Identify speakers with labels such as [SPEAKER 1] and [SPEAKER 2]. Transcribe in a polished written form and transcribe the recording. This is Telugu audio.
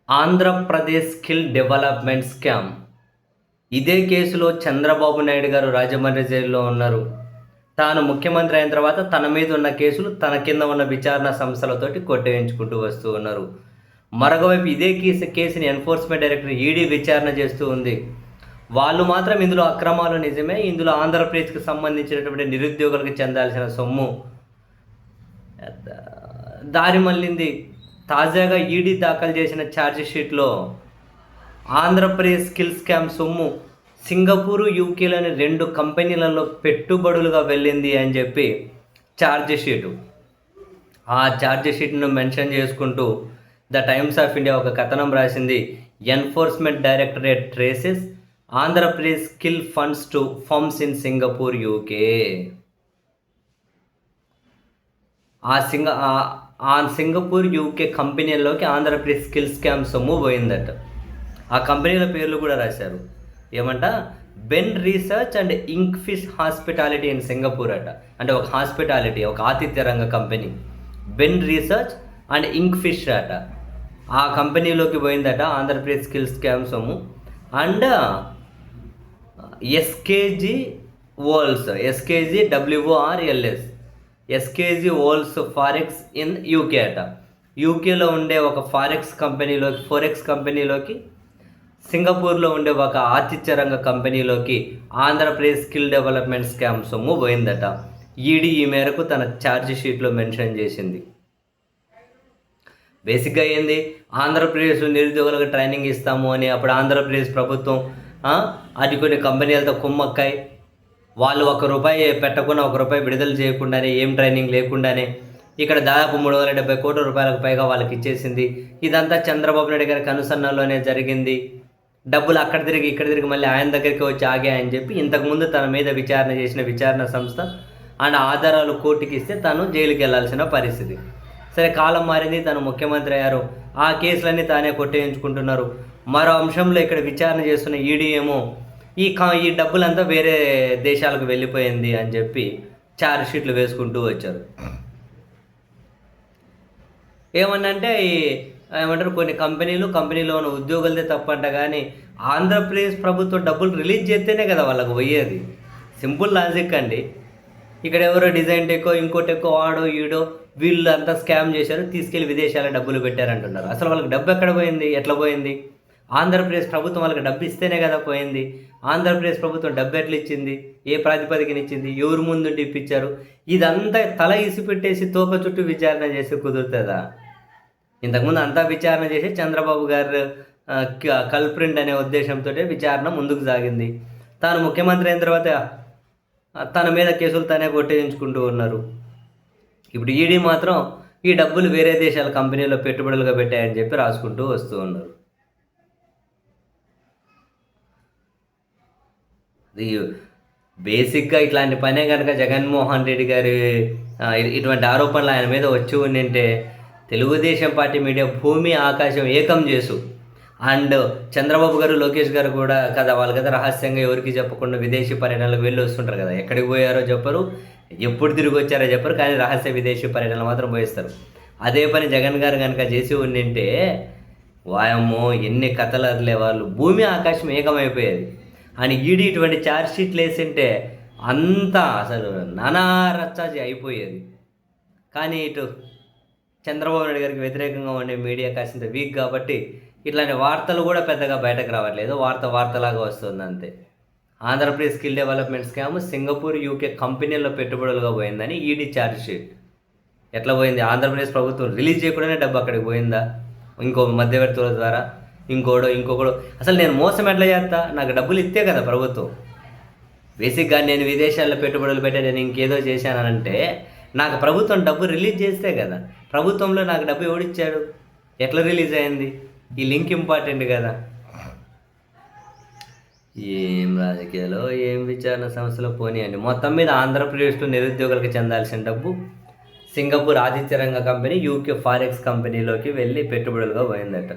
[SPEAKER 1] Andhra Pradesh skill development scam. ఇదే కేసులో చంద్రబాబు నాయుడు గారు రాజమండ్రి జైల్లో ఉన్నారు. తాను ముఖ్యమంత్రి అయిన తర్వాత తన మీద ఉన్న కేసులు తన కింద ఉన్న విచారణ సంస్థలతోటి కొట్టేయించుకుంటూ వస్తూ ఉన్నారు. మరొకవైపు ఇదే కేసుని ఎన్ఫోర్స్మెంట్ డైరెక్టర్ ఈడీ విచారణ చేస్తూ ఉంది. వాళ్ళు మాత్రం ఇందులో అక్రమాలు నిజమే, ఇందులో ఆంధ్రప్రదేశ్కి సంబంధించినటువంటి నిరుద్యోగులకు చెందాల్సిన సొమ్ము దారి మళ్ళింది. తాజాగా ఈడీ దాఖలు చేసిన ఛార్జిషీట్లో ఆంధ్రప్రదేశ్ స్కిల్ స్కామ్ సొమ్ము సింగపూరు, యూకేలోని 2 కంపెనీలలో పెట్టుబడులుగా వెళ్ళింది అని చెప్పి ఛార్జిషీటు. ఆ ఛార్జిషీట్ను మెన్షన్ చేసుకుంటూ ద టైమ్స్ ఆఫ్ ఇండియా ఒక కథనం రాసింది. Enforcement Directorate traces Andhra Pradesh skill funds to firms in Singapore, UK. ఆ సింగపూర్, యూకే కంపెనీల్లోకి ఆంధ్రప్రదేశ్ స్కిల్ స్కామ్ సొమ్ము పోయిందట. ఆ కంపెనీల పేర్లు కూడా రాశారు. ఏమంట, Ben research and ink fish hospitality in Singapore అట. అంటే ఒక హాస్పిటాలిటీ, ఒక ఆతిథ్య రంగ కంపెనీ. బెన్ రీసెర్చ్ అండ్ ఇంక్ ఫిష్ అట. ఆ కంపెనీలోకి పోయిందట ఆంధ్రప్రదేశ్ స్కిల్ స్కామ్ సొమ్ము. అండ్ ఎస్కేజీ వోల్స్, ఎస్కేజీ WORLS, ఎస్కేజీ వోల్స్ ఫారెక్స్ ఇన్ యూకే అట. యూకేలో ఉండే ఒక ఫోరెక్స్ కంపెనీలోకి సింగపూర్లో ఉండే ఒక ఆతిథ్య రంగ కంపెనీలోకి ఆంధ్రప్రదేశ్ స్కిల్ డెవలప్మెంట్ స్కామ్ సొమ్ము పోయిందట. ఈడీ ఈ మేరకు తన ఛార్జ్ షీట్లో మెన్షన్ చేసింది. బేసిక్గా ఏంది, ఆంధ్రప్రదేశ్ నిరుద్యోగులకు ట్రైనింగ్ ఇస్తాము అని అప్పుడు ఆంధ్రప్రదేశ్ ప్రభుత్వం అది కొన్ని కంపెనీలతో కుమ్మక్కాయి. వాళ్ళు ₹1 పెట్టకుండా ₹1 విడుదల చేయకుండానే, ఏం ట్రైనింగ్ లేకుండానే ఇక్కడ దాదాపు 370 కోట్ల రూపాయలకు పైగా వాళ్ళకి ఇచ్చేసింది. ఇదంతా చంద్రబాబు నాయుడు గారికి అనుసరణలోనే జరిగింది. డబ్బులు అక్కడ తిరిగి ఇక్కడ తిరిగి మళ్ళీ ఆయన దగ్గరికి వచ్చి ఆగాయని చెప్పి ఇంతకుముందు తన మీద విచారణ చేసిన విచారణ సంస్థ అండ్ ఆధారాలు కోర్టుకి ఇస్తే తను జైలుకి వెళ్లాల్సిన పరిస్థితి. సరే, కాలం మారింది, తను ముఖ్యమంత్రి అయ్యారు. ఆ కేసులన్నీ తానే కొట్టేయించుకుంటున్నారు. మరో అంశంలో ఇక్కడ విచారణ చేస్తున్న ఈడీ ఏమో ఈ డబ్బులంతా వేరే దేశాలకు వెళ్ళిపోయింది అని చెప్పి ఛార్జ్ షీట్లు వేసుకుంటూ వచ్చారు. ఏమన్నంటే ఏమంటారు, కొన్ని కంపెనీలో ఉన్న ఉద్యోగులదే తప్పంట, కానీ ఆంధ్రప్రదేశ్ ప్రభుత్వం డబ్బులు రిలీజ్ చేస్తేనే కదా వాళ్ళకు పోయేది. సింపుల్ లాజిక్ అండి. ఇక్కడ ఎవరో డిజైన్ టెక్కో ఇంకోటి ఎక్కువ వాడో ఈడో వీళ్ళు అంతా స్కామ్ చేశారు, తీసుకెళ్లి విదేశాల డబ్బులు పెట్టారంటున్నారు. అసలు వాళ్ళకి డబ్బు ఎక్కడ పోయింది, ఎట్లా పోయింది? ఆంధ్రప్రదేశ్ ప్రభుత్వం వాళ్ళకి డబ్బు ఇస్తేనే కదా పోయింది. ఆంధ్రప్రదేశ్ ప్రభుత్వం డబ్బు ఎట్లా ఇచ్చింది, ఏ ప్రాతిపదికన ఇచ్చింది, ఎవరు ముందుండి ఇప్పించారు? ఇదంతా తల ఇసిపెట్టేసి తోక చుట్టూ విచారణ చేసి కుదురుతుందా? ఇంతకుముందు అంతా విచారణ చేసి చంద్రబాబు గారు కల్ప్రిట్ అనే ఉద్దేశంతో విచారణ ముందుకు సాగింది. తాను ముఖ్యమంత్రి అయిన తర్వాత తన మీద కేసులు తానే కొట్టేయించుకుంటూ ఉన్నారు. ఇప్పుడు ఈడీ మాత్రం ఈ డబ్బులు వేరే దేశాల కంపెనీలో పెట్టుబడులుగా పెట్టాయని చెప్పి రాసుకుంటూ వస్తూ ఉన్నారు. బేసిక్గా ఇట్లాంటి పనే కనుక జగన్మోహన్ రెడ్డి గారి ఇటువంటి ఆరోపణలు ఆయన మీద వచ్చి ఉండింటే తెలుగుదేశం పార్టీ మీడియా భూమి ఆకాశం ఏకం చేసు. అండ్ చంద్రబాబు గారు, లోకేష్ గారు కూడా కదా, వాళ్ళు కదా రహస్యంగా ఎవరికి చెప్పకుండా విదేశీ పర్యటనలకు వెళ్ళి వస్తుంటారు కదా. ఎక్కడికి పోయారో చెప్పరు, ఎప్పుడు తిరిగి వచ్చారో చెప్పరు, కానీ రహస్య విదేశీ పర్యటనలు మాత్రం పోయిస్తారు. అదే పని జగన్ గారు కనుక చేసి ఉండింటే వాయమ్మో ఎన్ని కథలు అదిలే, వాళ్ళు భూమి ఆకాశం ఏకమైపోయేది. అని ఈడీ ఇటువంటి ఛార్జ్ షీట్లు వేసింటే అంతా అసలు నానారచ్చాచి అయిపోయేది. కానీ ఇటు చంద్రబాబు నాయుడు గారికి వ్యతిరేకంగా ఉండే మీడియా కాసింత వీక్ కాబట్టి ఇట్లాంటి వార్తలు కూడా పెద్దగా బయటకు రావట్లేదు. వార్తలాగా వస్తుంది అంతే. Andhra Pradesh skill development scam Singapore, UK కంపెనీల్లో పెట్టుబడులుగా పోయిందని ఈడీ ఛార్జ్ షీట్. ఎట్లా పోయింది? ఆంధ్రప్రదేశ్ ప్రభుత్వం రిలీజ్ చేయకుండానే డబ్బు అక్కడికి పోయిందా? ఇంకో మధ్యవర్తుల ద్వారా ఇంకొకడు అసలు నేను మోసం ఎట్లా చేస్తా? నాకు డబ్బులు ఇస్తే కదా ప్రభుత్వం. బేసిక్గా నేను విదేశాల్లో పెట్టుబడులు పెట్టా, నేను ఇంకేదో చేశానంటే నాకు ప్రభుత్వం డబ్బు రిలీజ్ చేస్తే కదా. ప్రభుత్వంలో నాకు డబ్బు ఎవడిచ్చాడు, ఎట్లా రిలీజ్ అయింది? ఈ లింక్ ఇంపార్టెంట్ కదా. ఏం రాజకీయాలు, ఏం విచారణ సంస్థలో పోనీయండి. మొత్తం మీద ఆంధ్రప్రదేశ్లో నిరుద్యోగులకు చెందాల్సిన డబ్బు సింగపూర్ ఆతిథ్య రంగ కంపెనీ, యూకే ఫారెక్స్ కంపెనీలోకి వెళ్ళి పెట్టుబడులుగా పోయిందట.